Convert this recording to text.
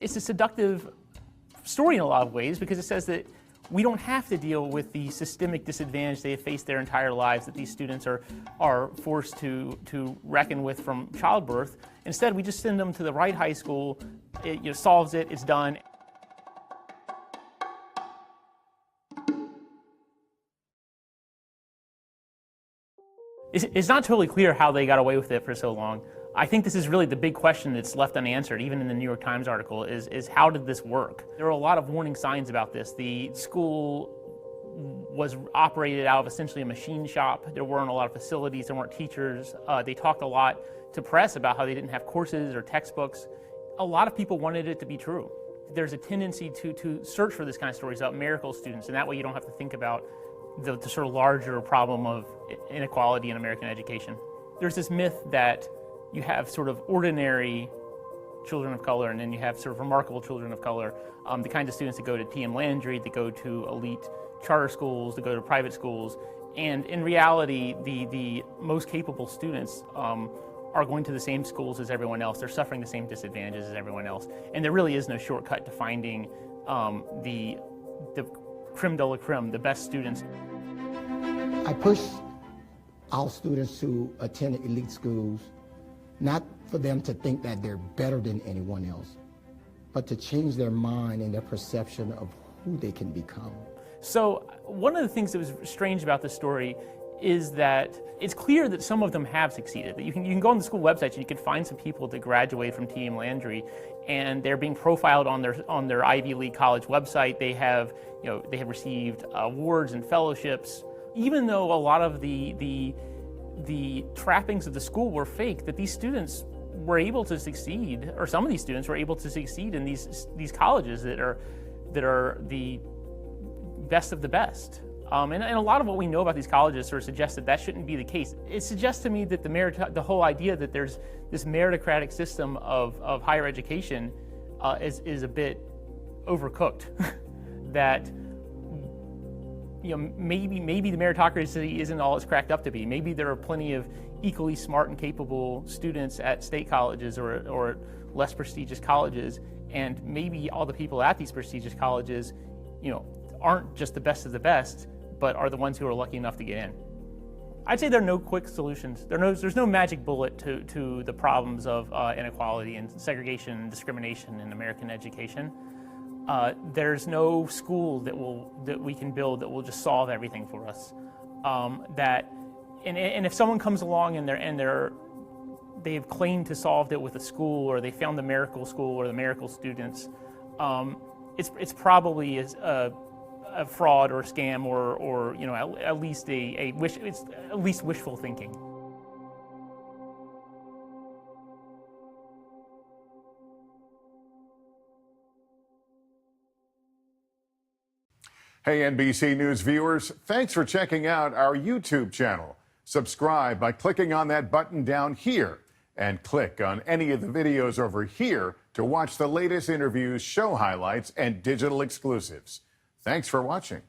It's a seductive story in a lot of ways because it says that we don't have to deal with the systemic disadvantage they have faced their entire lives that these students are forced to reckon with from childbirth. Instead, we just send them to the right high school, it solves it, it's done. It's not totally clear how they got away with it for so long. I think this is really the big question that's left unanswered, even in the New York Times article, is how did this work? There were a lot of warning signs about this. The school was operated out of essentially a machine shop. There weren't a lot of facilities, there weren't teachers. They talked a lot to press about how they didn't have courses or textbooks. A lot of people wanted it to be true. There's a tendency to search for this kind of stories about miracle students, and that way you don't have to think about the sort of larger problem of inequality in American education. There's this myth that you have sort of ordinary children of color, and then you have sort of remarkable children of color, the kinds of students that go to T.M. Landry, that go to elite charter schools, that go to private schools. And in reality, the most capable students are going to the same schools as everyone else. They're suffering the same disadvantages as everyone else. And there really is no shortcut to finding the creme de la creme, the best students. I push our students to attend elite schools, not for them to think that they're better than anyone else, but to change their mind and their perception of who they can become. So one of the things that was strange about this story is that it's clear that some of them have succeeded. That you can go on the school websites and you can find some people that graduated from T.M. Landry, and they're being profiled on their Ivy League college website. They have received awards and fellowships, even though a lot of the trappings of the school were fake. That these students were able to succeed, or some of these students were able to succeed in these colleges that are the best of the best. And a lot of what we know about these colleges sort of suggests that shouldn't be the case. It suggests to me that the whole idea that there's this meritocratic system of higher education is a bit overcooked. That maybe the meritocracy isn't all it's cracked up to be. Maybe there are plenty of equally smart and capable students at state colleges or less prestigious colleges, and maybe all the people at these prestigious colleges, aren't just the best of the best, but are the ones who are lucky enough to get in. I'd say there are no quick solutions. There's no magic bullet to the problems of inequality and segregation and discrimination in American education. There's no school that we can build that will just solve everything for us. And if someone comes along and they've claimed to solve it with a school, or they found the miracle school or the miracle students, it's probably a fraud or a scam or at least it's at least wishful thinking. Hey, NBC News viewers, thanks for checking out our YouTube channel. Subscribe by clicking on that button down here, and click on any of the videos over here to watch the latest interviews, show highlights, and digital exclusives. Thanks for watching.